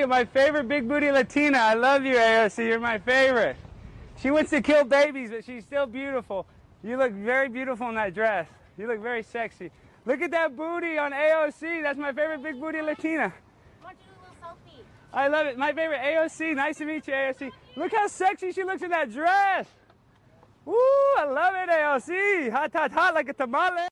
AOC, my favorite big booty Latina. I love you, AOC. You're my favorite. She wants to kill babies, but she's still beautiful. You look very beautiful in that dress. You look very sexy. Look at that booty on AOC. That's my favorite big booty Latina. I want you to do a little selfie. I love it. My favorite AOC. Nice to meet you, AOC. Look how sexy she looks in that dress. Woo, I love it, AOC. Hot, hot, hot like a tamale.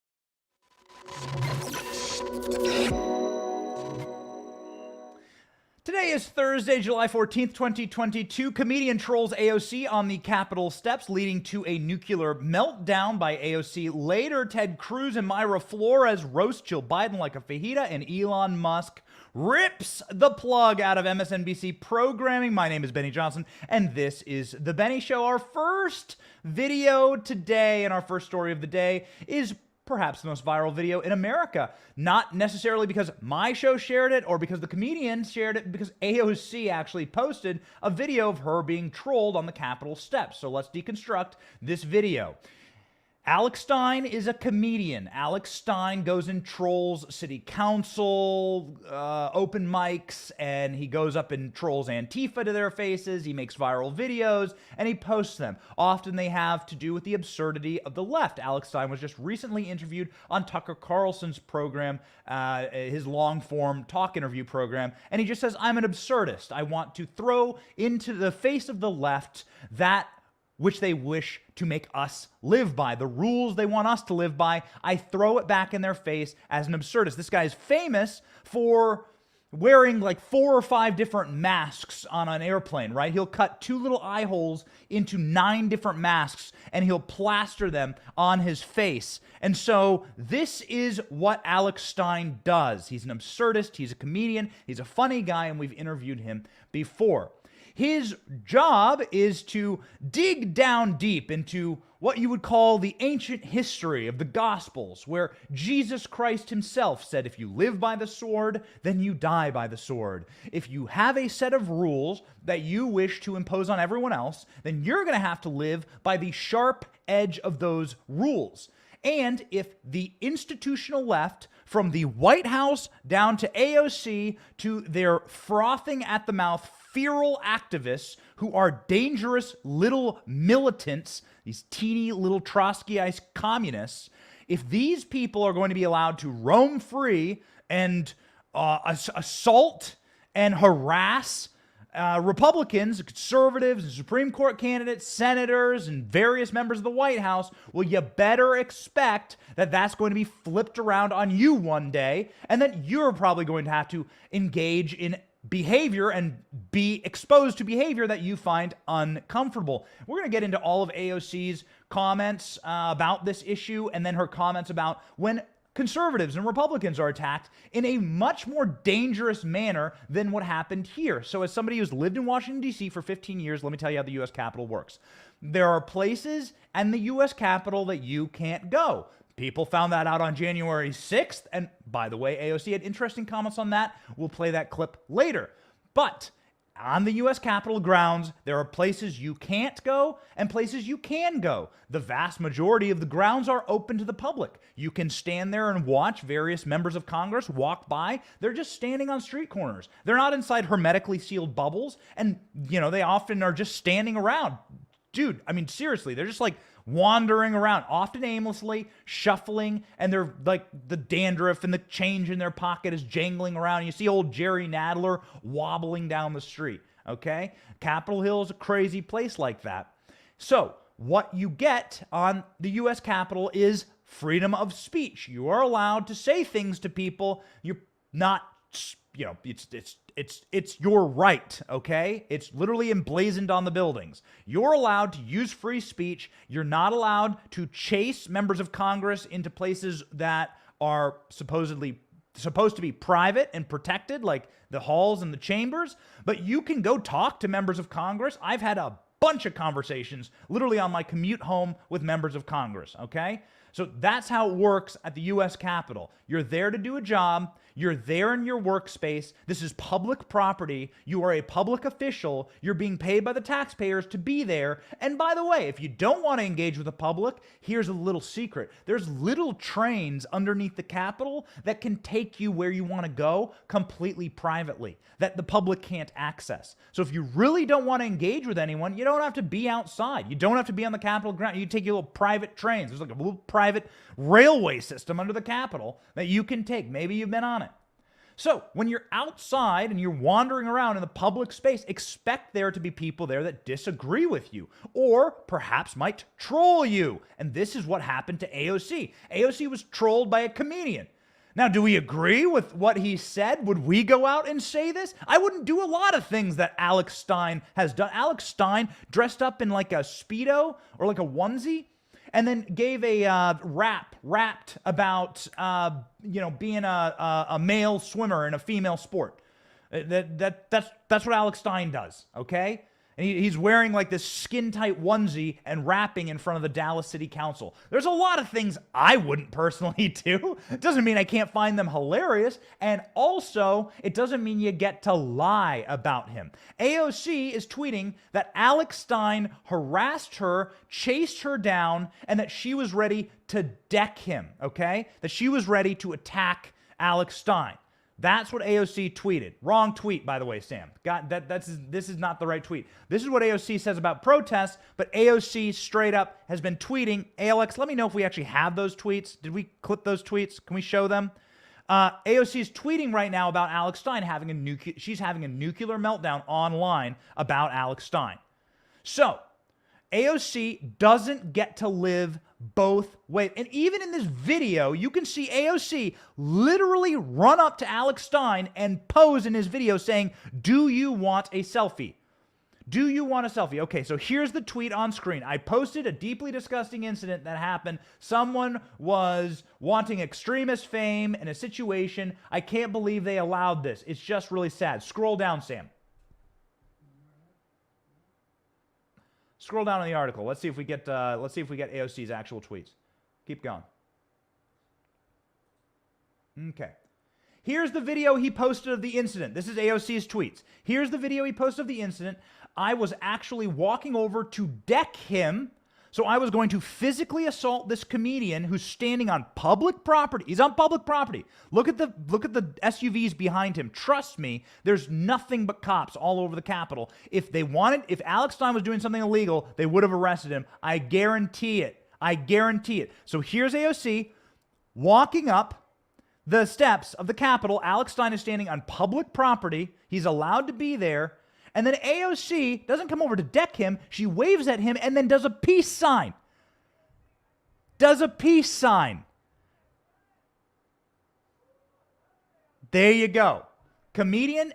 Today is Thursday, July 14th, 2022. Comedian trolls AOC on the Capitol steps, leading to a nuclear meltdown by AOC. Later, Ted Cruz and Myra Flores roast Joe Biden like a fajita, and Elon Musk rips the plug out of MSNBC programming. My name is Benny Johnson, and this is The Benny Show. Our first video today and our first story of the day is perhaps the most viral video in America. Not necessarily because my show shared it or because the comedian shared it, because AOC actually posted a video of her being trolled on the Capitol steps. So let's deconstruct this video. Alex Stein is a comedian. Alex Stein goes and trolls city council, open mics, and he goes up and trolls Antifa to their faces. He makes viral videos, and he posts them. Often they have to do with the absurdity of the left. Alex Stein was just recently interviewed on Tucker Carlson's program, his long-form talk interview program, and he just says, I'm an absurdist. I want to throw into the face of the left that which they wish to make us live by, the rules they want us to live by. I throw it back in their face as an absurdist. This guy is famous for wearing like 4 or 5 different masks on an airplane, right? He'll cut 2 little eye holes into 9 different masks and he'll plaster them on his face. And so this is what Alex Stein does. He's an absurdist, he's a comedian, he's a funny guy, and we've interviewed him before. His job is to dig down deep into what you would call the ancient history of the Gospels, where Jesus Christ himself said, if you live by the sword, then you die by the sword. If you have a set of rules that you wish to impose on everyone else, then you're going to have to live by the sharp edge of those rules. And if the institutional left, from the White House down to AOC to their frothing at the mouth feral activists who are dangerous little militants, these teeny little Trotskyite communists, if these people are going to be allowed to roam free and assault and harass Republicans, conservatives, and Supreme Court candidates, senators, and various members of the White House, well, you better expect that that's going to be flipped around on you one day, and that you're probably going to have to engage in behavior and be exposed to behavior that you find uncomfortable. We're going to get into all of AOC's comments about this issue, and then her comments about when conservatives and Republicans are attacked in a much more dangerous manner than what happened here. So as somebody who's lived in Washington, D.C. for 15 years, let me tell you how the U.S. Capitol works. There are places in the U.S. Capitol that you can't go. People found that out on January 6th. And by the way, AOC had interesting comments on that. We'll play that clip later. But on the U.S. Capitol grounds, there are places you can't go and places you can go. The vast majority of the grounds are open to the public. You can stand there and watch various members of Congress walk by. They're just standing on street corners. They're not inside hermetically sealed bubbles. And, you know, they often are just standing around. Dude, I mean, seriously, they're just like wandering around, often aimlessly, shuffling, and they're like the dandruff and the change in their pocket is jangling around. You see old Jerry Nadler wobbling down the street, okay? Capitol Hill is a crazy place like that. So what you get on the U.S. Capitol is freedom of speech. You are allowed to say things to people. You're not, you know, it's your right, okay? It's literally emblazoned on the buildings. You're allowed to use free speech. You're not allowed to chase members of Congress into places that are supposed to be private and protected, like the halls and the chambers, but you can go talk to members of Congress. I've had a bunch of conversations literally on my commute home with members of Congress, okay? So that's how it works at the U.S. Capitol. You're there to do a job. You're there in your workspace. This is public property. You are a public official. You're being paid by the taxpayers to be there. And by the way, if you don't want to engage with the public, here's a little secret. There's little trains underneath the Capitol that can take you where you want to go completely privately, that the public can't access. So if you really don't want to engage with anyone, you don't have to be outside. You don't have to be on the Capitol ground. You take your little private trains. There's like a little private railway system under the Capitol that you can take. Maybe you've been on it. So when you're outside and you're wandering around in the public space, expect there to be people there that disagree with you or perhaps might troll you. And this is what happened to AOC. AOC was trolled by a comedian. Now, do we agree with what he said? Would we go out and say this? I wouldn't do a lot of things that Alex Stein has done. Alex Stein dressed up in like a Speedo or like a onesie and then gave a rapped about, being a male swimmer in a female sport. That's what Alex Stein does, okay? And he's wearing like this skin-tight onesie and rapping in front of the Dallas City Council. There's a lot of things I wouldn't personally do. It doesn't mean I can't find them hilarious. And also, it doesn't mean you get to lie about him. AOC is tweeting that Alex Stein harassed her, chased her down, and that she was ready to deck him, okay? That she was ready to attack Alex Stein. That's what AOC tweeted. Wrong tweet, by the way, Sam. This is not the right tweet. This is what AOC says about protests, but AOC straight up has been tweeting. ALX, let me know if we actually have those tweets. Did we clip those tweets? Can we show them? AOC is tweeting right now about Alex Stein she's having a nuclear meltdown online about Alex Stein. So, AOC doesn't get to live both ways. And even in this video, you can see AOC literally run up to Alex Stein and pose in his video saying, "Do you want a selfie? Do you want a selfie?" Okay, so here's the tweet on screen. I posted a deeply disgusting incident that happened. Someone was wanting extremist fame in a situation. I can't believe they allowed this. It's just really sad. Scroll down, Sam. Scroll down on the article. Let's see if we get AOC's actual tweets. Keep going. Okay. Here's the video he posted of the incident. This is AOC's tweets. Here's the video he posted of the incident. I was actually walking over to deck him. So I was going to physically assault this comedian who's standing on public property. He's on public property. Look at the SUVs behind him. Trust me, there's nothing but cops all over the Capitol. If Alex Stein was doing something illegal, they would have arrested him. I guarantee it. I guarantee it. So here's AOC walking up the steps of the Capitol. Alex Stein is standing on public property. He's allowed to be there. And then AOC doesn't come over to deck him. She waves at him and then does a peace sign. Does a peace sign. There you go. Comedian,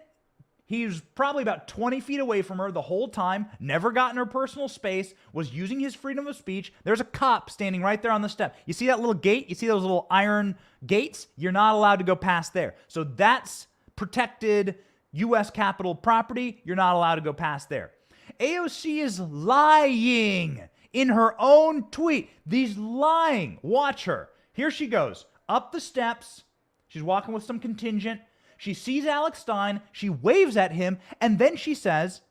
he's probably about 20 feet away from her the whole time, never got in her personal space, was using his freedom of speech. There's a cop standing right there on the step. You see that little gate? You see those little iron gates? You're not allowed to go past there. So that's protected U.S. Capitol property. You're not allowed to go past there. AOC is lying in her own tweet. She's lying. Watch her. Here she goes. Up the steps. She's walking with some contingent. She sees Alex Stein. She waves at him. And then she says,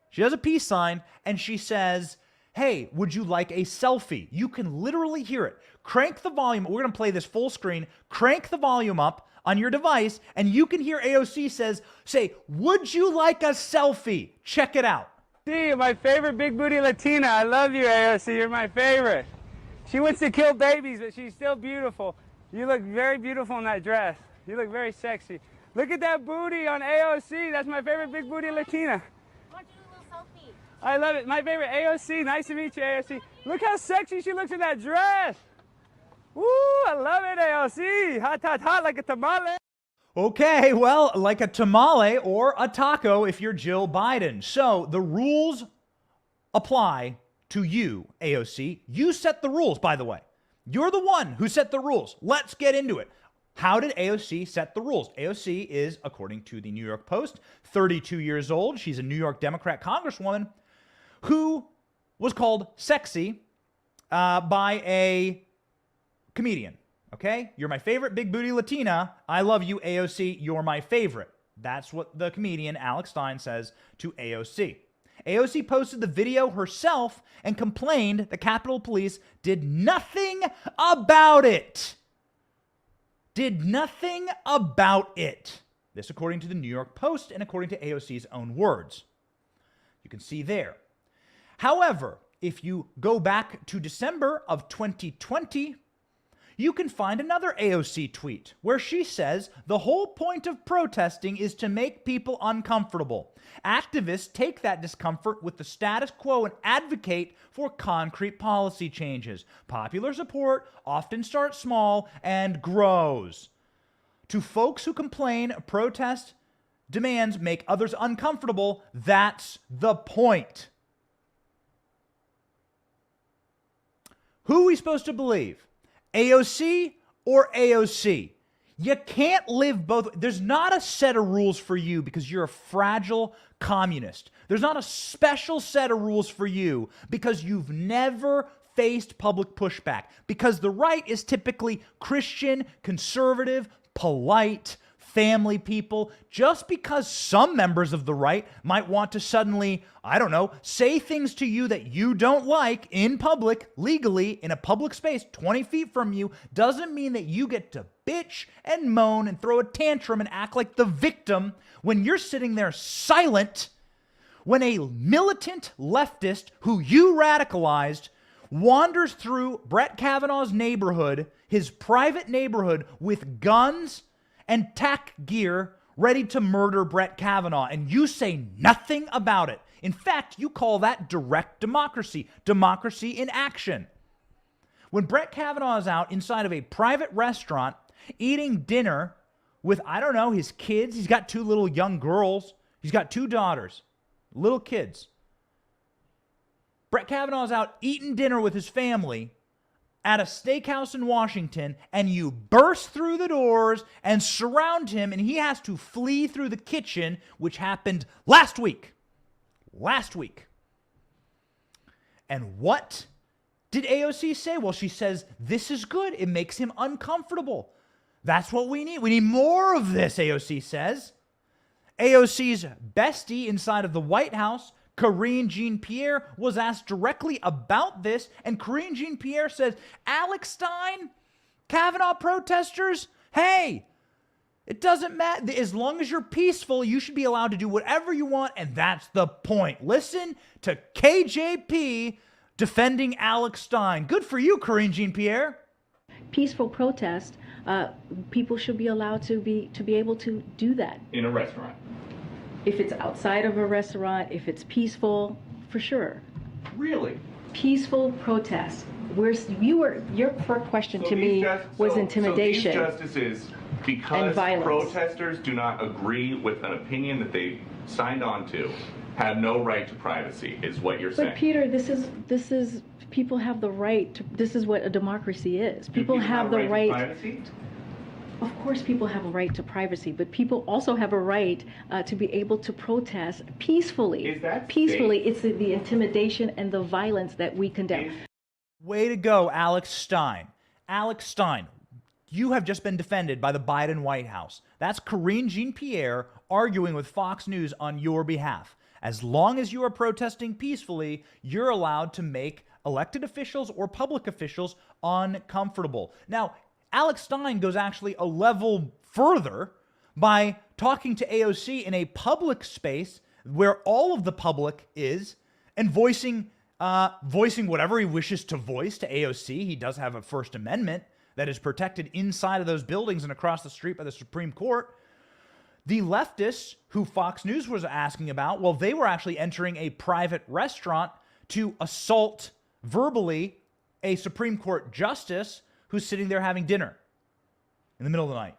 she does a peace sign. And she says, "Hey, would you like a selfie?" You can literally hear it. Crank the volume. We're going to play this full screen. Crank the volume up on your device, and you can hear AOC say, "Would you like a selfie?" Check it out. See, my favorite big booty Latina. I love you, AOC. You're my favorite. She wants to kill babies, but she's still beautiful. You look very beautiful in that dress. You look very sexy. Look at that booty on AOC. That's my favorite big booty Latina. I want to do a little selfie. I love it. My favorite AOC. Nice to meet you, AOC. Look how sexy she looks in that dress. Woo, I love it, AOC. Hot, hot, hot like a tamale. Okay, well, like a tamale or a taco if you're Jill Biden. So the rules apply to you, AOC. You set the rules, by the way. You're the one who set the rules. Let's get into it. How did AOC set the rules? AOC is, according to the New York Post, 32 years old. She's a New York Democrat congresswoman who was called sexy by a comedian. Okay? You're my favorite big booty Latina. I love you, AOC. You're my favorite. That's what the comedian Alex Stein says to AOC. AOC posted the video herself and complained the Capitol Police did nothing about it. Did nothing about it. This according to the New York Post and according to AOC's own words. You can see there. However, if you go back to December of 2020, you can find another AOC tweet where she says the whole point of protesting is to make people uncomfortable. Activists take that discomfort with the status quo and advocate for concrete policy changes. Popular support often starts small and grows. To folks who complain protest demands make others uncomfortable, that's the point. Who are we supposed to believe? AOC or AOC? You can't live both. There's not a set of rules for you because you're a fragile communist. There's not a special set of rules for you because you've never faced public pushback. Because the right is typically Christian, conservative, polite, family people. Just because some members of the right might want to suddenly, I don't know, say things to you that you don't like in public, legally, in a public space 20 feet from you, doesn't mean that you get to bitch and moan and throw a tantrum and act like the victim when you're sitting there silent when a militant leftist who you radicalized wanders through Brett Kavanaugh's neighborhood, his private neighborhood, with guns and tack gear ready to murder Brett Kavanaugh, and you say nothing about it. In fact, you call that direct democracy, democracy in action. When Brett Kavanaugh is out inside of a private restaurant eating dinner with, I don't know, his kids, he's got 2 little young girls, he's got 2 daughters, little kids. Brett Kavanaugh is out eating dinner with his family at a steakhouse in Washington, and you burst through the doors and surround him, and he has to flee through the kitchen, which happened last week. Last week. And what did AOC say? Well, she says, this is good. It makes him uncomfortable. That's what we need. We need more of this, AOC says. AOC's bestie inside of the White House, Karine Jean-Pierre, was asked directly about this, and Karine Jean-Pierre says, Alex Stein, Kavanaugh protesters, hey, it doesn't matter. As long as you're peaceful, you should be allowed to do whatever you want, and that's the point. Listen to KJP defending Alex Stein. Good for you, Karine Jean-Pierre. Peaceful protest, people should be allowed to be able to do that. In a restaurant? If it's outside of a restaurant, if it's peaceful, for sure. Really? Peaceful protest. Your first question to me was intimidation. So these justices, because protesters do not agree with an opinion that they signed on to, have no right to privacy, is what you're saying. But Peter, this is people have the right to, this is what a democracy is. People have the right to privacy? Of course people have a right to privacy, but people also have a right to be able to protest peacefully. Is that peacefully? safe? It's the intimidation and the violence that we condemn. Way to go, Alex Stein. Alex Stein, you have just been defended by the Biden White House. That's Karine Jean-Pierre arguing with Fox News on your behalf. As long as you are protesting peacefully, you're allowed to make elected officials or public officials uncomfortable. Now, Alex Stein goes actually a level further by talking to AOC in a public space where all of the public is and voicing whatever he wishes to voice to AOC. He does have a First Amendment that is protected inside of those buildings and across the street by the Supreme Court. The leftists who Fox News was asking about, well, they were actually entering a private restaurant to assault verbally a Supreme Court justice who's sitting there having dinner in the middle of the night.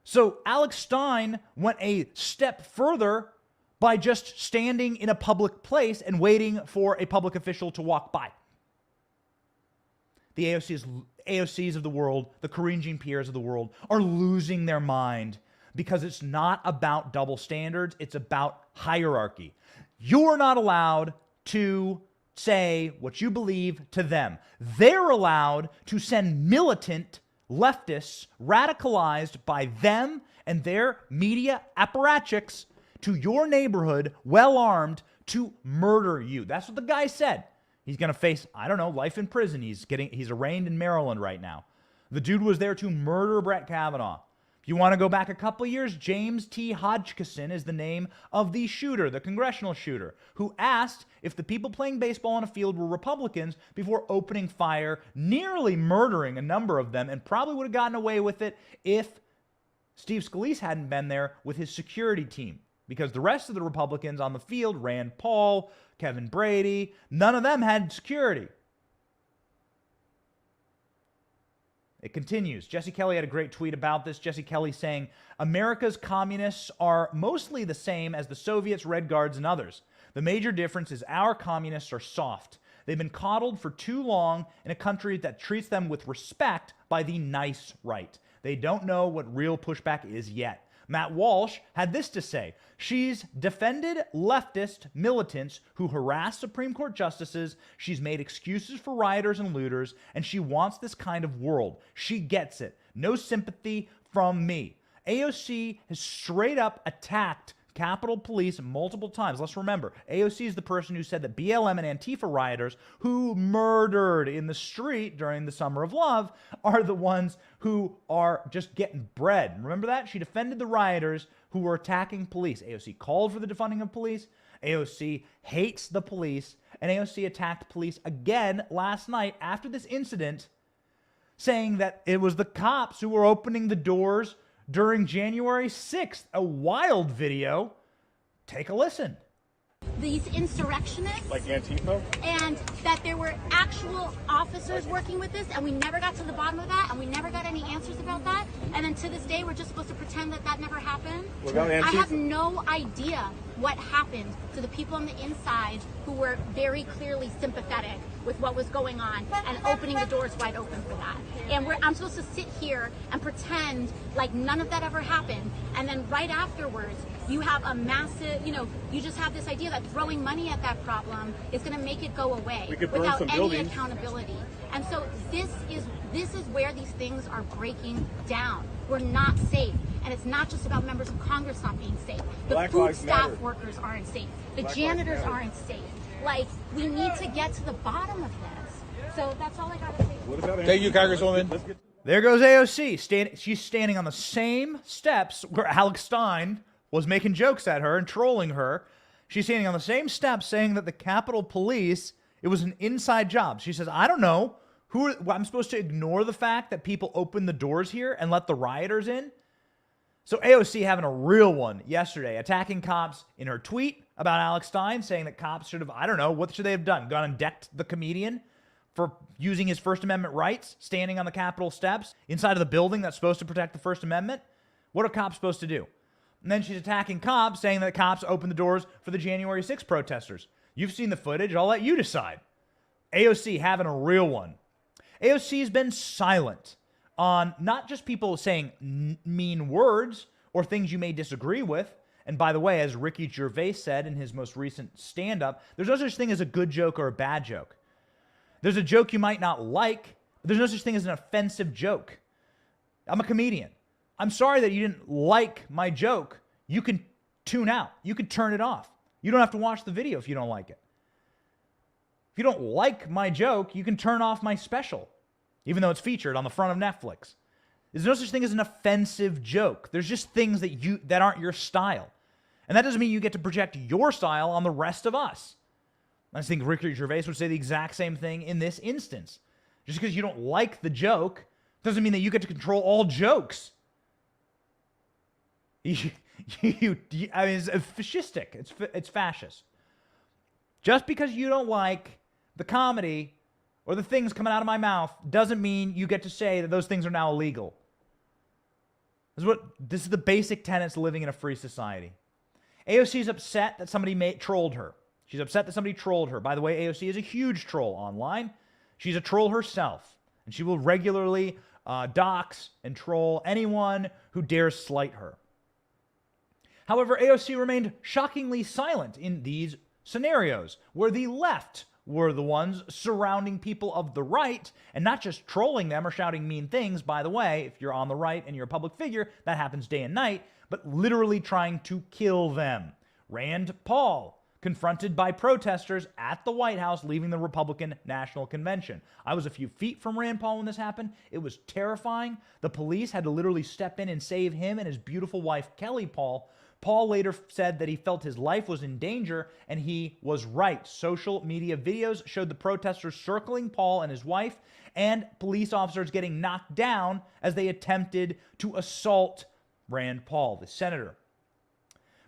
So Alex Stein went a step further by just standing in a public place and waiting for a public official to walk by. The AOCs of the world, the Karine Jean-Pierres of the world, are losing their mind because it's not about double standards, it's about hierarchy. You're not allowed to say what you believe to them. They're allowed to send militant leftists radicalized by them and their media apparatchiks to your neighborhood, well-armed, to murder you. That's what the guy said. He's going to face, I don't know, life in prison. He's arraigned in Maryland right now. The dude was there to murder Brett Kavanaugh. If you want to go back a couple years, James T. Hodgkinson is the name of the shooter, the congressional shooter, who asked if the people playing baseball on a field were Republicans before opening fire, nearly murdering a number of them, and probably would have gotten away with it if Steve Scalise hadn't been there with his security team. Because the rest of the Republicans on the field, Rand Paul, Kevin Brady, none of them had security. It continues. Jesse Kelly had a great tweet about this. Jesse Kelly saying, America's communists are mostly the same as the Soviets, Red Guards, and others. The major difference is our communists are soft. They've been coddled for too long in a country that treats them with respect by the nice right. They don't know what real pushback is yet. Matt Walsh had this to say. She's defended leftist militants who harass Supreme Court justices. She's made excuses for rioters and looters, and she wants this kind of world. She gets it. No sympathy from me. AOC has straight up attacked Capitol Police multiple times. Let's remember, AOC is the person who said that BLM and Antifa rioters who murdered in the street during the Summer of Love are the ones who are just getting bread. Remember that? She defended the rioters who were attacking police. AOC called for the defunding of police. AOC hates the police. And AOC attacked police again last night after this incident, saying that it was the cops who were opening the doors during January 6th, a wild video. Take a listen. These insurrectionists. Like Antifa? And that there were actual officers working with this, and we never got to the bottom of that, and we never got any answers about that. And then to this day, we're just supposed to pretend that that never happened. What about Antifa? I have no idea what happened to the people on the inside who were very clearly sympathetic with what was going on and opening the doors wide open for that. And I'm supposed to sit here and pretend like none of that ever happened. And then right afterwards, you have a massive, you just have this idea that throwing money at that problem is going to make it go away without any accountability. And so this is where these things are breaking down. We're not safe. And it's not just about members of Congress not being safe. The food staff workers aren't safe. The janitors aren't safe. Like, we need to get to the bottom of this. So that's all I got to say. Thank you, Congresswoman. There goes AOC. She's standing on the same steps where Alex Stein was making jokes at her and trolling her. She's standing on the same steps saying that the Capitol Police, it was an inside job. She says, I don't know. I'm supposed to ignore the fact that people opened the doors here and let the rioters in? So AOC having a real one yesterday, attacking cops in her tweet about Alex Stein, saying that cops should have, I don't know, what should they have done? Gone and decked the comedian for using his First Amendment rights, standing on the Capitol steps inside of the building that's supposed to protect the First Amendment? What are cops supposed to do? And then she's attacking cops, saying that cops opened the doors for the January 6th protesters. You've seen the footage. I'll let you decide. AOC having a real one. AOC has been silent on not just people saying mean words or things you may disagree with. And by the way, as Ricky Gervais said in his most recent stand-up, there's no such thing as a good joke or a bad joke. There's a joke you might not like, but there's no such thing as an offensive joke. I'm a comedian. I'm sorry that you didn't like my joke. You can tune out. You can turn it off. You don't have to watch the video if you don't like it. If you don't like my joke, you can turn off my special, even though it's featured on the front of Netflix. There's no such thing as an offensive joke. There's just things that aren't your style. And that doesn't mean you get to project your style on the rest of us. I think Ricky Gervais would say the exact same thing in this instance. Just because you don't like the joke doesn't mean that you get to control all jokes. I mean, it's fascistic. It's fascist. Just because you don't like the comedy or the things coming out of my mouth doesn't mean you get to say that those things are now illegal. This is the basic tenets of living in a free society. AOC is upset that somebody trolled her. She's upset that somebody trolled her. By the way, AOC is a huge troll online. She's a troll herself, and she will regularly dox and troll anyone who dares slight her. However, AOC remained shockingly silent in these scenarios where the left were the ones surrounding people of the right, and not just trolling them or shouting mean things. By the way, if you're on the right and you're a public figure, that happens day and night, but literally trying to kill them. Rand Paul, confronted by protesters at the White House leaving the Republican National Convention. I was a few feet from Rand Paul when this happened. It was terrifying. The police had to literally step in and save him and his beautiful wife, Kelly Paul. Paul later said that he felt his life was in danger, and he was right. Social media videos showed the protesters circling Paul and his wife, and police officers getting knocked down as they attempted to assault Rand Paul, the senator.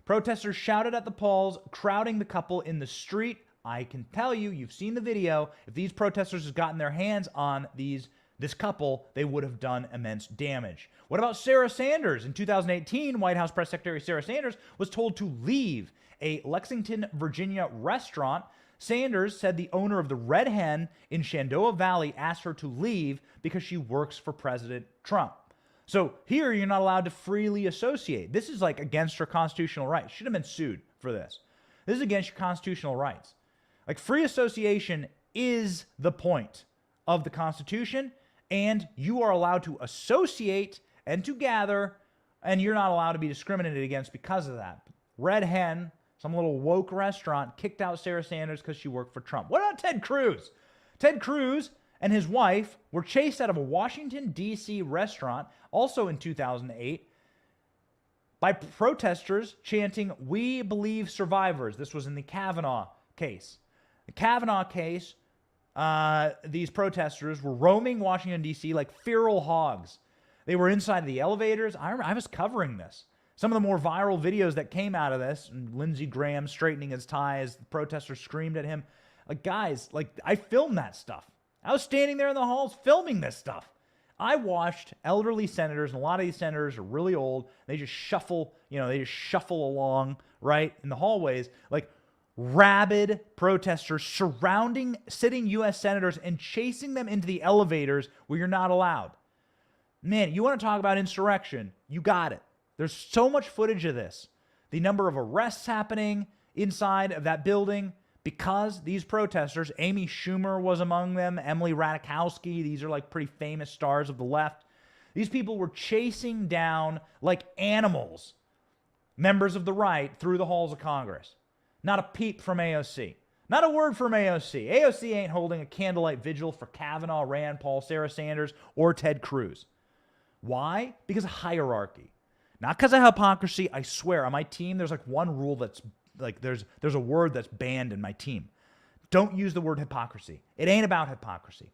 Protesters shouted at the Pauls, crowding the couple in the street. I can tell you, you've seen the video, if these protesters had gotten their hands on this couple, they would have done immense damage. What about Sarah Sanders? In 2018, White House Press Secretary Sarah Sanders was told to leave a Lexington, Virginia restaurant. Sanders said the owner of the Red Hen in Shenandoah Valley asked her to leave because she works for President Trump. So here, you're not allowed to freely associate. This is like against her constitutional rights. Should have been sued for this. This is against your constitutional rights. Like, free association is the point of the Constitution, and you are allowed to associate and to gather, and you're not allowed to be discriminated against because of that. Red Hen, some little woke restaurant, kicked out Sarah Sanders because she worked for Trump. What about Ted Cruz? Ted Cruz and his wife were chased out of a Washington, D.C. restaurant, also in 2008, by protesters chanting, "We believe survivors." This was in the Kavanaugh case. The Kavanaugh case, these protesters were roaming Washington, D.C. like feral hogs. They were inside the elevators. I was covering this. Some of the more viral videos that came out of this, and Lindsey Graham straightening his tie as the protesters screamed at him. Like, guys, like, I filmed that stuff. I was standing there in the halls filming this stuff. I watched elderly senators, and a lot of these senators are really old. They just shuffle, along, right, in the hallways, like rabid protesters surrounding sitting U.S. senators and chasing them into the elevators where you're not allowed. Man, you want to talk about insurrection? You got it. There's so much footage of this. The number of arrests happening inside of that building because these protesters, Amy Schumer was among them, Emily Ratajkowski, these are like pretty famous stars of the left. These people were chasing down like animals members of the right through the halls of Congress. Not a peep from AOC. Not a word from AOC. AOC ain't holding a candlelight vigil for Kavanaugh, Rand Paul, Sarah Sanders, or Ted Cruz. Why? Because of hierarchy. Not because of hypocrisy. I swear, on my team, there's like one rule that's like, there's a word that's banned in my team. Don't use the word hypocrisy. It ain't about hypocrisy.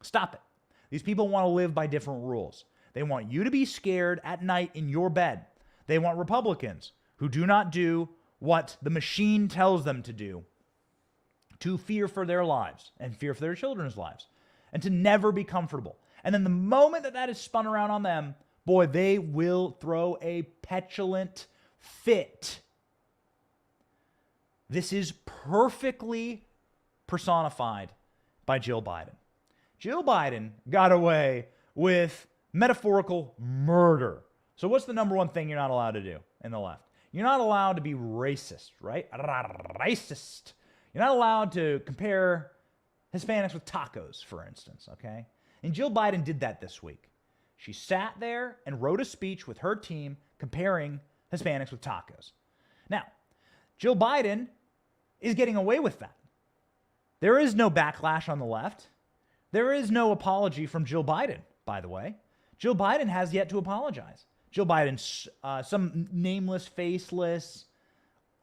Stop it. These people want to live by different rules. They want you to be scared at night in your bed. They want Republicans who do not do what the machine tells them to do, to fear for their lives and fear for their children's lives, and to never be comfortable. And then the moment that is spun around on them, boy, they will throw a petulant fit. This is perfectly personified by Jill Biden. Jill Biden got away with metaphorical murder. So what's the number one thing you're not allowed to do in the left? You're not allowed to be racist, right? Racist. You're not allowed to compare Hispanics with tacos, for instance, okay? And Jill Biden did that this week. She sat there and wrote a speech with her team comparing Hispanics with tacos. Now, Jill Biden is getting away with that. There is no backlash on the left. There is no apology from Jill Biden, by the way. Jill Biden has yet to apologize. Jill Biden, some nameless, faceless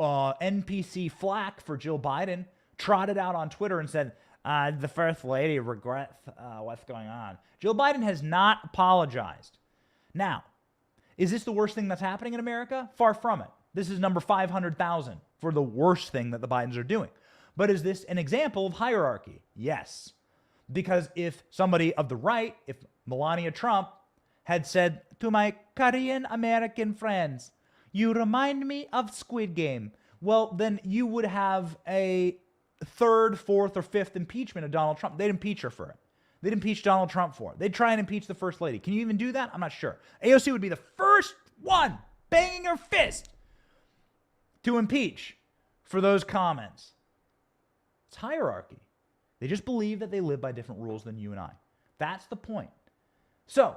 NPC flack for Jill Biden, trotted out on Twitter and said, the First Lady regrets what's going on. Jill Biden has not apologized. Now, is this the worst thing that's happening in America? Far from it. This is number 500,000 for the worst thing that the Bidens are doing. But is this an example of hierarchy? Yes. Because if somebody of the right, if Melania Trump had said to my Korean American friends, "You remind me of Squid Game," well, then you would have a third, fourth, or fifth impeachment of Donald Trump. They'd impeach her for it. They'd impeach Donald Trump for it. They'd try and impeach the First Lady. Can you even do that? I'm not sure. AOC would be the first one banging her fist to impeach for those comments. It's hierarchy. They just believe that they live by different rules than you and I. That's the point. So,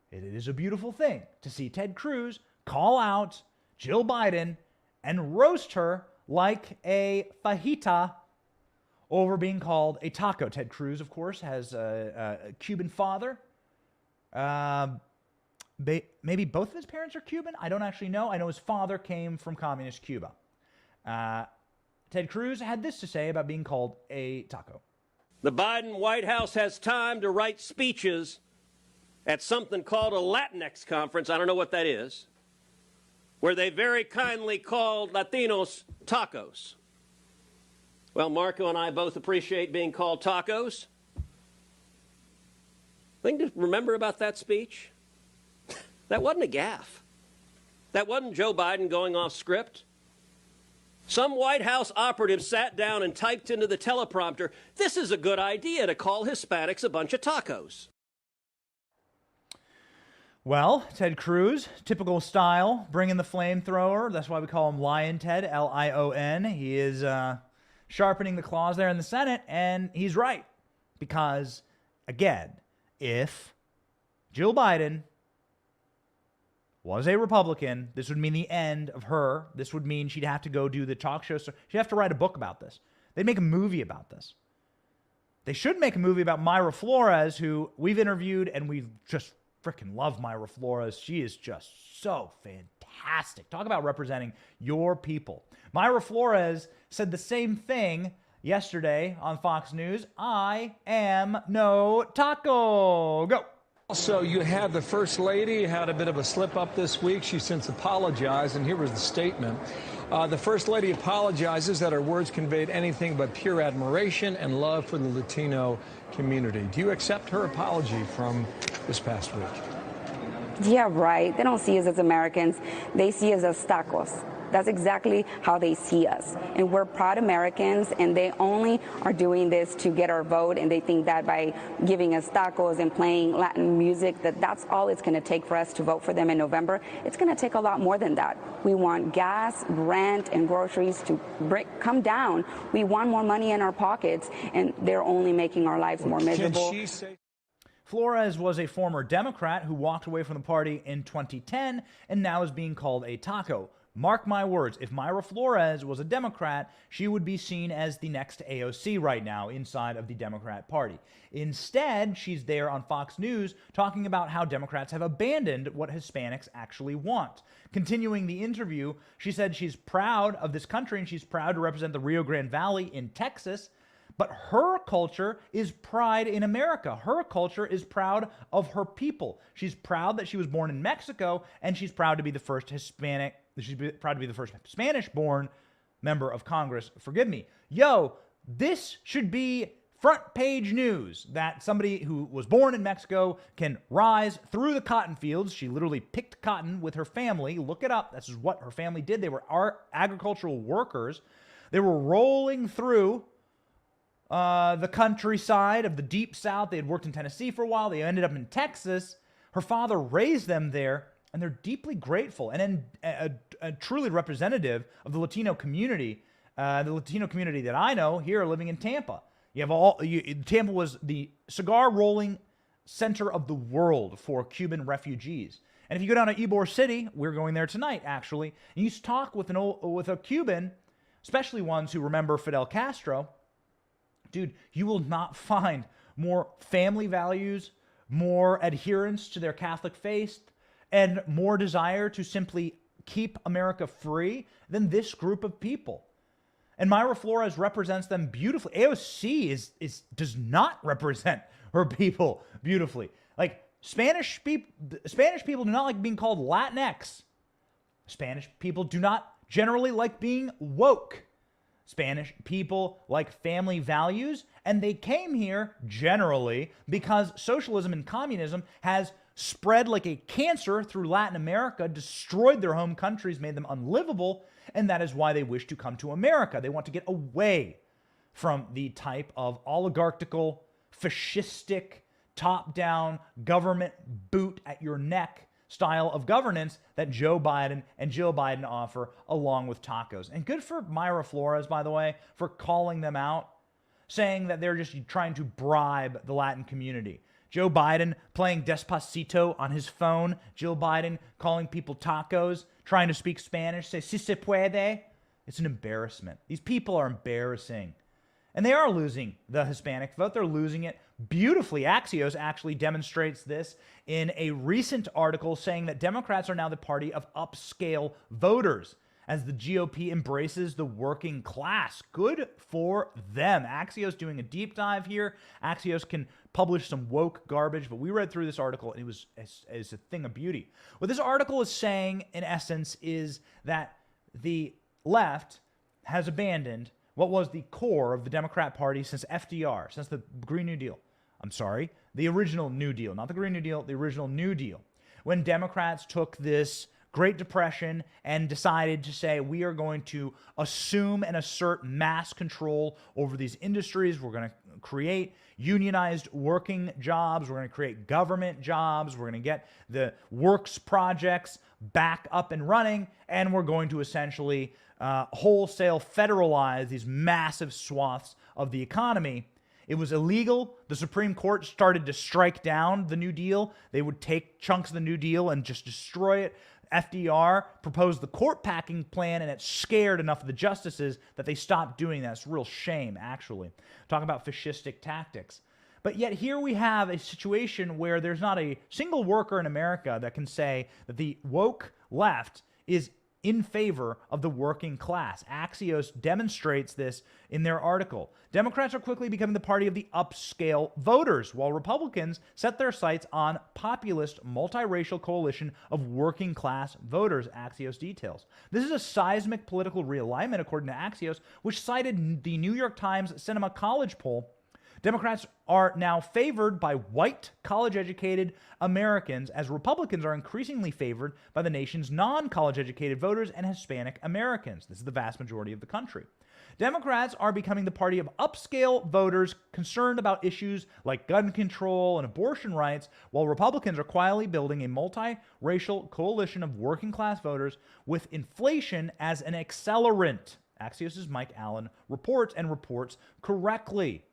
it is a beautiful thing to see Ted Cruz call out Jill Biden and roast her like a fajita over being called a taco. Ted Cruz, of course, has a Cuban father. Maybe both of his parents are Cuban. I don't actually know. I know his father came from communist Cuba. Ted Cruz had this to say about being called a taco. The Biden White House has time to write speeches at something called a Latinx conference. I don't know what that is, where they very kindly called Latinos tacos. Well, Marco and I both appreciate being called tacos. Thing to remember about that speech, that wasn't a gaffe. That wasn't Joe Biden going off script. Some White House operative sat down and typed into the teleprompter, "This is a good idea to call Hispanics a bunch of tacos." Well, Ted Cruz, typical style, bringing the flamethrower. That's why we call him Lion Ted, Lion. He is sharpening the claws there in the Senate, and he's right. Because, again, if Jill Biden was a Republican, this would mean the end of her. This would mean she'd have to go do the talk show. She'd have to write a book about this. They'd make a movie about this. They should make a movie about Mayra Flores, who we've interviewed, and we just freaking love Mayra Flores. She is just so fantastic. Talk about representing your people. Mayra Flores said the same thing yesterday on Fox News. I am no taco. Go. Also, you had the First Lady had a bit of a slip up this week. She since apologized, and here was the statement. The First Lady apologizes that her words conveyed anything but pure admiration and love for the Latino community. Do you accept her apology from this past week? Yeah, right. They don't see us as Americans. They see us as tacos. That's exactly how they see us. And we're proud Americans, and they only are doing this to get our vote, and they think that by giving us tacos and playing Latin music, that's all it's going to take for us to vote for them in November. It's going to take a lot more than that. We want gas, rent, and groceries to come down. We want more money in our pockets, and they're only making our lives more miserable. Flores was a former Democrat who walked away from the party in 2010 and now is being called a taco. Mark my words, if Mayra Flores was a Democrat, she would be seen as the next AOC right now inside of the Democrat Party. Instead, she's there on Fox News talking about how Democrats have abandoned what Hispanics actually want. Continuing the interview, she said she's proud of this country and she's proud to represent the Rio Grande Valley in Texas, but her culture is pride in America. Her culture is proud of her people. She's proud that she was born in Mexico, and she's proud to be the first Spanish-born member of Congress. Forgive me. Yo, this should be front page news that somebody who was born in Mexico can rise through the cotton fields. She literally picked cotton with her family. Look it up. This is what her family did. They were agricultural workers. They were rolling through the countryside of the deep South. They had worked in Tennessee for a while. They ended up in Texas. Her father raised them there, and they're deeply grateful and a truly representative of the Latino community. The Latino community that I know here living in Tampa. Tampa was the cigar rolling center of the world for Cuban refugees. And if you go down to Ybor City, we're going there tonight actually, and you talk with a Cuban, especially ones who remember Fidel Castro, dude, you will not find more family values, more adherence to their Catholic faith, and more desire to simply keep America free than this group of people. And Mayra Flores represents them beautifully. AOC does not represent her people beautifully. Like Spanish people do not like being called Latinx. Spanish people do not generally like being woke. Spanish people like family values, and they came here generally because socialism and communism has spread like a cancer through Latin America, destroyed their home countries, made them unlivable, and that is why they wish to come to America. They want to get away from the type of oligarchical, fascistic, top-down, government boot at your neck style of governance that Joe Biden and Jill Biden offer along with tacos. And good for Mayra Flores, by the way, for calling them out, saying that they're just trying to bribe the Latin community. Joe Biden playing Despacito on his phone. Jill Biden calling people tacos, trying to speak Spanish, say, si se puede. It's an embarrassment. These people are embarrassing. And they are losing the Hispanic vote. They're losing it beautifully. Axios actually demonstrates this in a recent article saying that Democrats are now the party of upscale voters as the GOP embraces the working class. Good for them. Axios doing a deep dive here. Axios can publish some woke garbage, but we read through this article and it was a thing of beauty. What this article is saying, in essence, is that the left has abandoned what was the core of the Democrat Party since FDR, since the Green New Deal. I'm sorry, the original New Deal, not the Green New Deal, the original New Deal. When Democrats took this Great Depression and decided to say, we are going to assume and assert mass control over these industries. We're going to create unionized working jobs. We're going to create government jobs. We're going to get the works projects back up and running. And we're going to essentially wholesale federalize these massive swaths of the economy. It was illegal. The Supreme Court started to strike down the New Deal. They would take chunks of the New Deal and just destroy it. FDR proposed the court packing plan, and it scared enough of the justices that they stopped doing that. It's a real shame, actually. Talk about fascistic tactics. But yet here we have a situation where there's not a single worker in America that can say that the woke left is in favor of the working class. Axios demonstrates this in their article. Democrats are quickly becoming the party of the upscale voters, while Republicans set their sights on populist, multiracial coalition of working class voters, Axios details. This is a seismic political realignment, according to Axios, which cited the New York Times Cinema College poll. Democrats are now favored by white, college-educated Americans, as Republicans are increasingly favored by the nation's non-college-educated voters and Hispanic Americans. This is the vast majority of the country. Democrats are becoming the party of upscale voters concerned about issues like gun control and abortion rights, while Republicans are quietly building a multiracial coalition of working-class voters with inflation as an accelerant. Axios' Mike Allen reports, and reports correctly.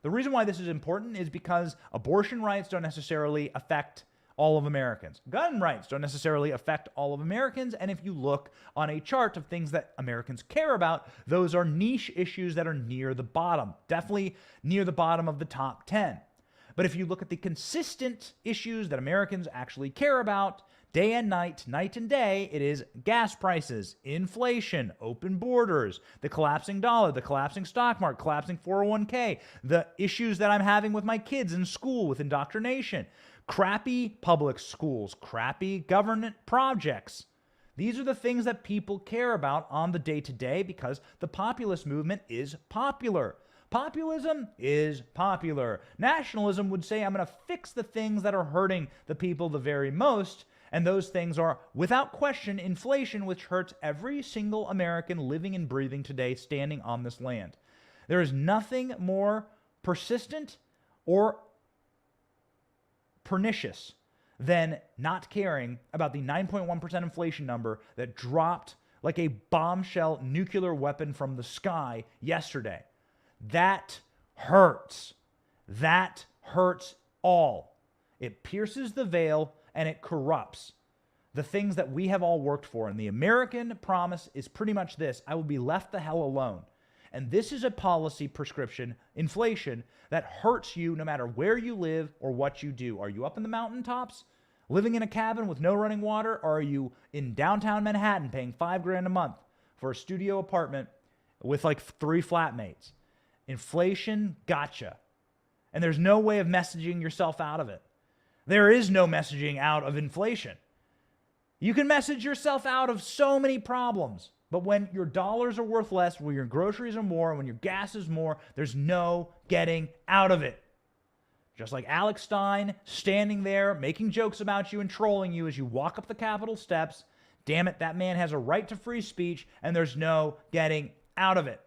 The reason why this is important is because abortion rights don't necessarily affect all of Americans. Gun rights don't necessarily affect all of Americans. And if you look on a chart of things that Americans care about, those are niche issues that are near the bottom, definitely near the bottom of the top 10. But if you look at the consistent issues that Americans actually care about, day and night, night and day, it is gas prices, inflation, open borders, the collapsing dollar, the collapsing stock market, collapsing 401k, the issues that I'm having with my kids in school with indoctrination, crappy public schools, crappy government projects. These are the things that people care about on the day-to-day because the populist movement is popular. Populism is popular. Nationalism would say, I'm going to fix the things that are hurting the people the very most. And those things are, without question, inflation, which hurts every single American living and breathing today, standing on this land. There is nothing more persistent or pernicious than not caring about the 9.1% inflation number that dropped like a bombshell nuclear weapon from the sky yesterday. That hurts. That hurts all. It pierces the veil and it corrupts the things that we have all worked for. And the American promise is pretty much this: I will be left the hell alone. And this is a policy prescription, inflation, that hurts you no matter where you live or what you do. Are you up in the mountaintops, living in a cabin with no running water? Or are you in downtown Manhattan paying $5,000 a month for a studio apartment with like 3 flatmates? Inflation gotcha. And there's no way of messaging yourself out of it. There is no messaging out of inflation. You can message yourself out of so many problems, but when your dollars are worth less, when your groceries are more, when your gas is more, there's no getting out of it. Just like Alex Stein standing there making jokes about you and trolling you as you walk up the Capitol steps. Damn it, that man has a right to free speech, and there's no getting out of it.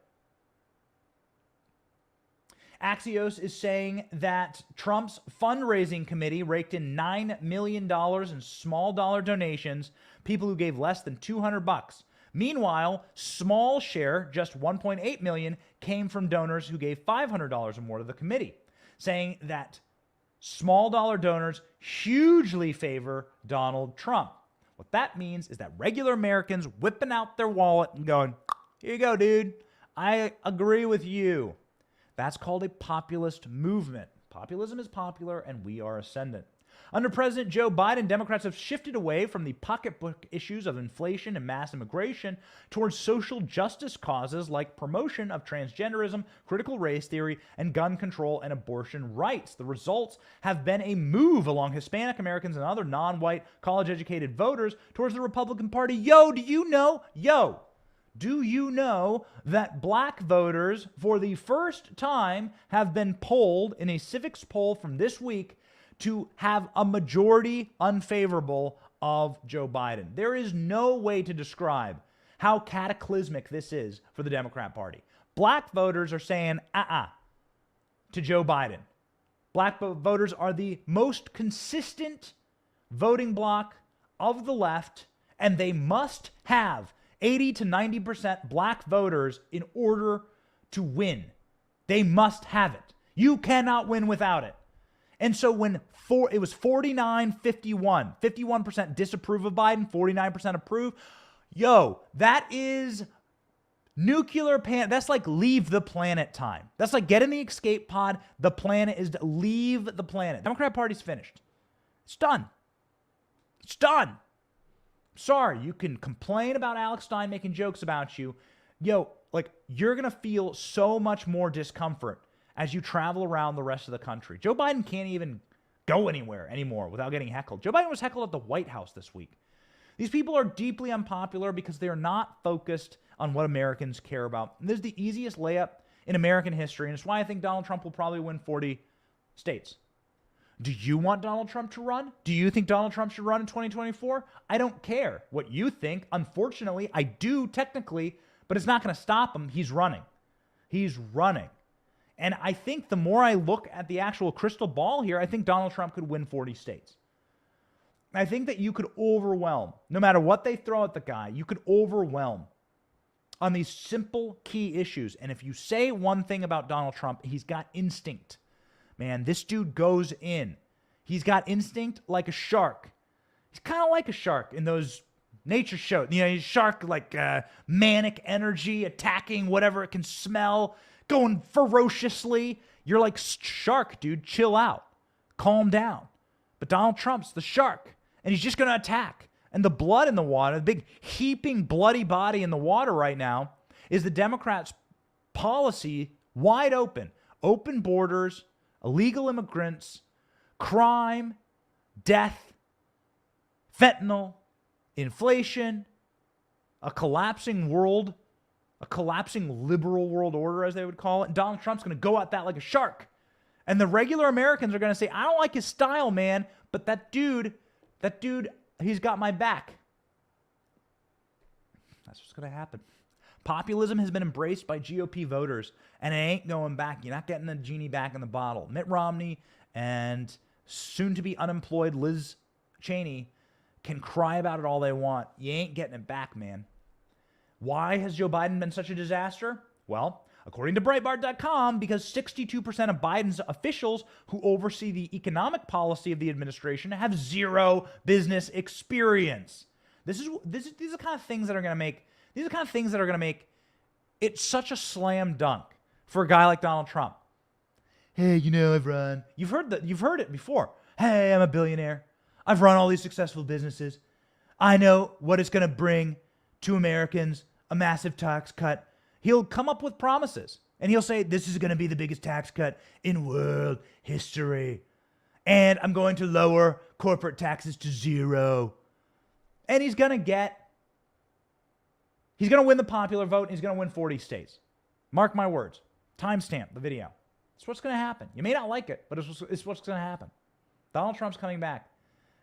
Axios is saying that Trump's fundraising committee raked in $9 million in small dollar donations, people who gave less than $200. Meanwhile, small share, just 1.8 million, came from donors who gave $500 or more to the committee, saying that small dollar donors hugely favor Donald Trump. What that means is that regular Americans whipping out their wallet and going, here you go, dude. I agree with you. That's called a populist movement. Populism is popular, and we are ascendant. Under President Joe Biden, Democrats have shifted away from the pocketbook issues of inflation and mass immigration towards social justice causes like promotion of transgenderism, critical race theory, and gun control and abortion rights. The results have been a move along Hispanic Americans and other non-white college-educated voters towards the Republican Party. Do you know that black voters, for the first time, have been polled in a civics poll from this week to have a majority unfavorable of Joe Biden? There is no way to describe how cataclysmic this is for the Democrat Party. Black voters are saying, to Joe Biden. Black voters are the most consistent voting bloc of the left, and they must have 80 to 90% black voters in order to win. They must have it. You cannot win without it. And so when it was 49-51, 51% disapprove of Biden, 49% approve, that is nuclear that's like leave the planet time. That's like get in the escape pod. The planet is to leave the planet. Democrat Party's finished. It's done. It's done. Sorry, you can complain about Alex Stein making jokes about you. You're going to feel so much more discomfort as you travel around the rest of the country. Joe Biden can't even go anywhere anymore without getting heckled. Joe Biden was heckled at the White House this week. These people are deeply unpopular because they are not focused on what Americans care about. And this is the easiest layup in American history, and it's why I think Donald Trump will probably win 40 states. Do you want Donald Trump to run? Do you think Donald Trump should run in 2024? I don't care what you think. Unfortunately, I do technically, but it's not going to stop him. He's running. He's running. And I think the more I look at the actual crystal ball here, I think Donald Trump could win 40 states. I think that you could overwhelm, no matter what they throw at the guy, you could overwhelm on these simple key issues. And if you say one thing about Donald Trump, he's got instinct. Man, this dude goes in. He's got instinct like a shark. He's kind of like a shark in those nature shows. He's shark like manic energy, attacking whatever it can smell, going ferociously. You're like, shark, dude, chill out. Calm down. But Donald Trump's the shark, and he's just going to attack. And the blood in the water, the big heaping bloody body in the water right now, is the Democrats' policy wide open. Open borders, illegal immigrants, crime, death, fentanyl, inflation, a collapsing world, a collapsing liberal world order, as they would call it. And Donald Trump's going to go at that like a shark. And the regular Americans are going to say, I don't like his style, man, but that dude, he's got my back. That's what's going to happen. Populism has been embraced by GOP voters, and it ain't going back. You're not getting the genie back in the bottle. Mitt Romney and soon-to-be unemployed Liz Cheney can cry about it all they want. You ain't getting it back, man. Why has Joe Biden been such a disaster? Well, according to Breitbart.com, because 62% of Biden's officials who oversee the economic policy of the administration have zero business experience. These are the kind of things that are going to make it such a slam dunk for a guy like Donald Trump. Hey, I've run. You've heard it before. Hey, I'm a billionaire. I've run all these successful businesses. I know what it's going to bring to Americans, a massive tax cut. He'll come up with promises, and he'll say, this is going to be the biggest tax cut in world history. And I'm going to lower corporate taxes to zero. And he's going to win the popular vote, and he's going to win 40 states. Mark my words. Timestamp the video. It's what's going to happen. You may not like it, but it's what's going to happen. Donald Trump's coming back.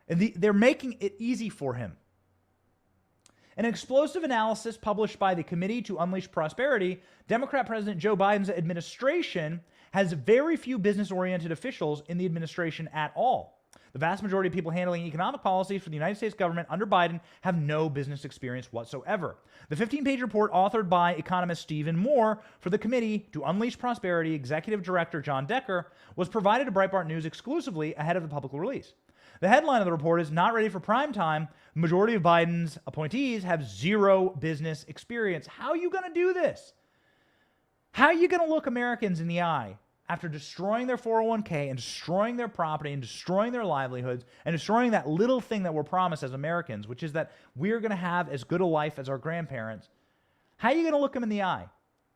And they're making it easy for him. An explosive analysis published by the Committee to Unleash Prosperity, Democrat President Joe Biden's administration has very few business-oriented officials in the administration at all. The vast majority of people handling economic policies for the United States government under Biden have no business experience whatsoever. The 15-page report authored by economist Stephen Moore for the Committee to Unleash Prosperity Executive Director John Decker was provided to Breitbart News exclusively ahead of the public release. The headline of the report is "Not Ready for Prime Time. The majority of Biden's appointees have zero business experience." How are you going to do this? How are you going to look Americans in the eye after destroying their 401k and destroying their property and destroying their livelihoods and destroying that little thing that we're promised as Americans, which is that we're going to have as good a life as our grandparents? How are you going to look them in the eye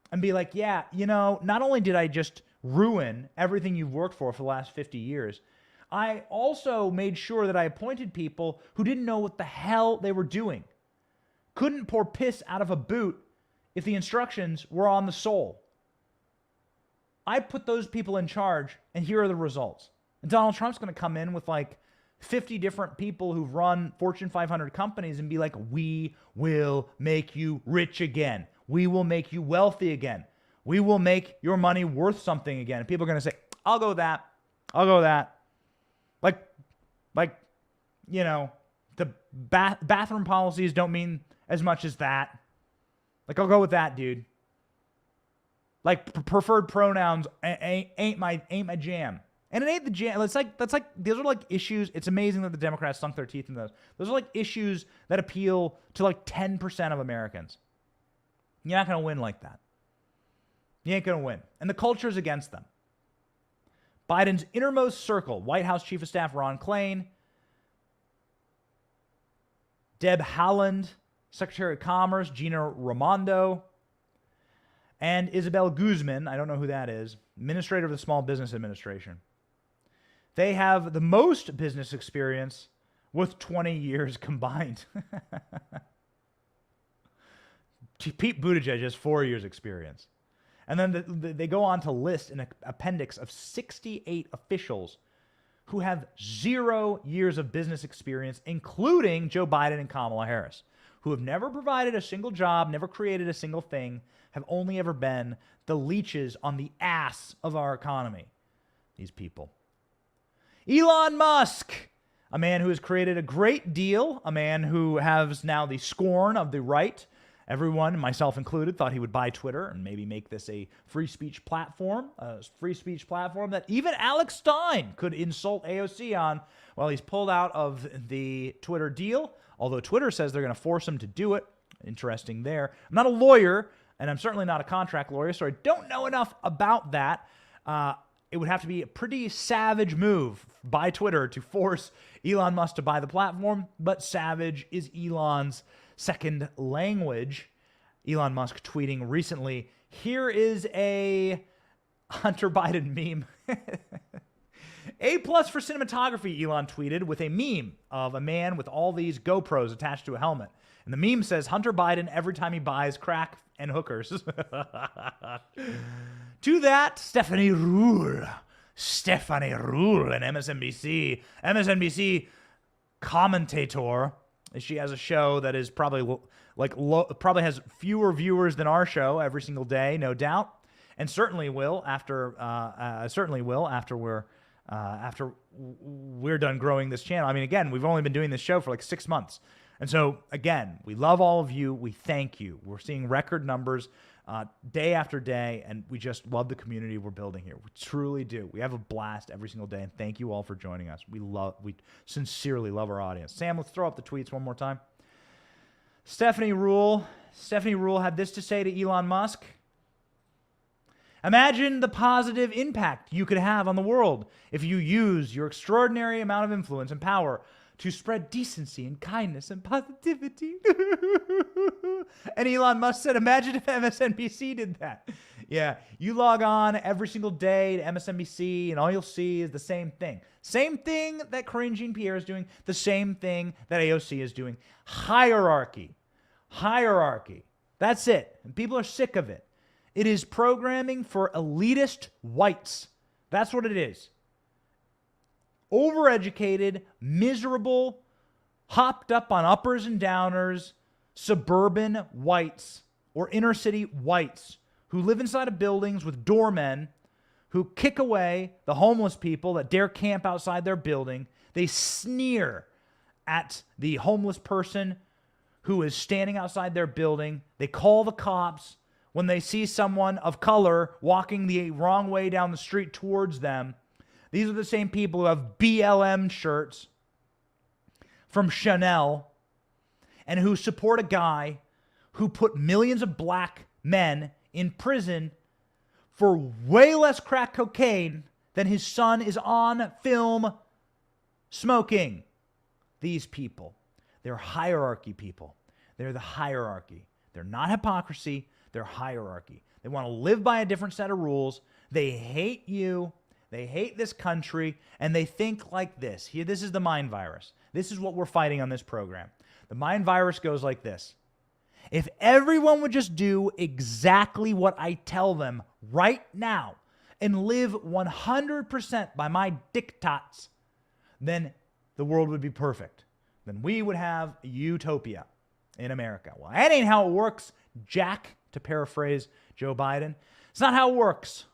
and be like, yeah, you know, not only did I just ruin everything you've worked for the last 50 years, I also made sure that I appointed people who didn't know what the hell they were doing, couldn't pour piss out of a boot if the instructions were on the sole. I put those people in charge, and here are the results. And Donald Trump's going to come in with like 50 different people who've run Fortune 500 companies and be like, we will make you rich again. We will make you wealthy again. We will make your money worth something again. And people are going to say, I'll go with that. I'll go with that. Like, you know, the bathroom policies don't mean as much as that. Like, I'll go with that, dude. Like, preferred pronouns ain't my jam. And it ain't the jam. It's like, these are like issues. It's amazing that the Democrats sunk their teeth in those. Those are like issues that appeal to like 10% of Americans. You're not going to win like that. You ain't going to win. And the culture's against them. Biden's innermost circle, White House Chief of Staff Ron Klain, Deb Haaland, Secretary of Commerce Gina Raimondo, and Isabel Guzman, I don't know who that is, Administrator of the Small Business Administration. They have the most business experience with 20 years combined. Pete Buttigieg has 4 years experience. And then they go on to list an appendix of 68 officials who have 0 years of business experience, including Joe Biden and Kamala Harris, who have never provided a single job, never created a single thing, have only ever been the leeches on the ass of our economy. These people. Elon Musk, a man who has created a great deal, a man who has now the scorn of the right. Everyone, myself included, thought he would buy Twitter and maybe make this a free speech platform that even Alex Stein could insult AOC on. Well, he's pulled out of the Twitter deal, although Twitter says they're going to force him to do it. Interesting there. I'm not a lawyer, and I'm certainly not a contract lawyer, so I don't know enough about that. It would have to be a pretty savage move by Twitter to force Elon Musk to buy the platform, but savage is Elon's second language. Elon Musk tweeting recently, here is a Hunter Biden meme. A+ for cinematography, Elon tweeted with a meme of a man with all these GoPros attached to a helmet. And the meme says, Hunter Biden every time he buys crack and hookers. To that, Stephanie Ruhle, an MSNBC commentator. She has a show that is probably probably has fewer viewers than our show every single day, no doubt, and certainly will after we're done growing this channel. I mean, again, we've only been doing this show for like 6 months, and so again, we love all of you. We thank you. We're seeing record numbers day after day, and we just love the community we're building here. We truly do. We have a blast every single day, and thank you all for joining us. We sincerely love our audience. Sam, let's throw up the tweets one more time. Stephanie Ruhle had this to say to Elon Musk. Imagine the positive impact you could have on the world if you use your extraordinary amount of influence and power to spread decency and kindness and positivity. And Elon Musk said, imagine if MSNBC did that. Yeah, you log on every single day to MSNBC and all you'll see is the same thing. Same thing that Karine Jean-Pierre is doing, the same thing that AOC is doing. Hierarchy. That's it. And people are sick of it. It is programming for elitist whites. That's what it is. Overeducated, miserable, hopped up on uppers and downers, suburban whites or inner city whites who live inside of buildings with doormen who kick away the homeless people that dare camp outside their building. They sneer at the homeless person who is standing outside their building. They call the cops when they see someone of color walking the wrong way down the street towards them. These are the same people who have BLM shirts from Chanel and who support a guy who put millions of black men in prison for way less crack cocaine than his son is on film smoking. These people, they're hierarchy people. They're the hierarchy. They're not hypocrisy. They're hierarchy. They want to live by a different set of rules. They hate you. They hate this country. And they think like this. Here, this is the mind virus. This is what we're fighting on this program. The mind virus goes like this. If everyone would just do exactly what I tell them right now and live 100% by my diktats, then the world would be perfect. Then we would have a utopia in America. Well, that ain't how it works, Jack, to paraphrase Joe Biden. It's not how it works.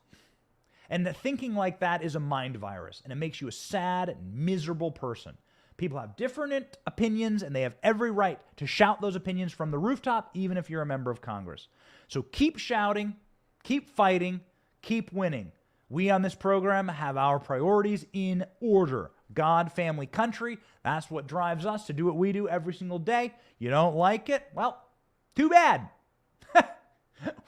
And thinking like that is a mind virus, and it makes you a sad and miserable person. People have different opinions, and they have every right to shout those opinions from the rooftop, even if you're a member of Congress. So keep shouting, keep fighting, keep winning. We on this program have our priorities in order. God, family, country. That's what drives us to do what we do every single day. You don't like it? Well, too bad.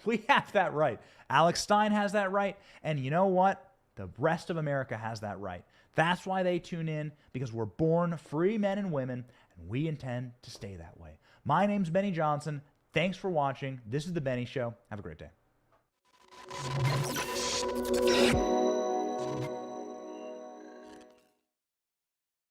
We have that right. Alex Stein has that right. And you know what? The rest of America has that right. That's why they tune in, because we're born free men and women, and we intend to stay that way. My name's Benny Johnson. Thanks for watching. This is The Benny Show. Have a great day.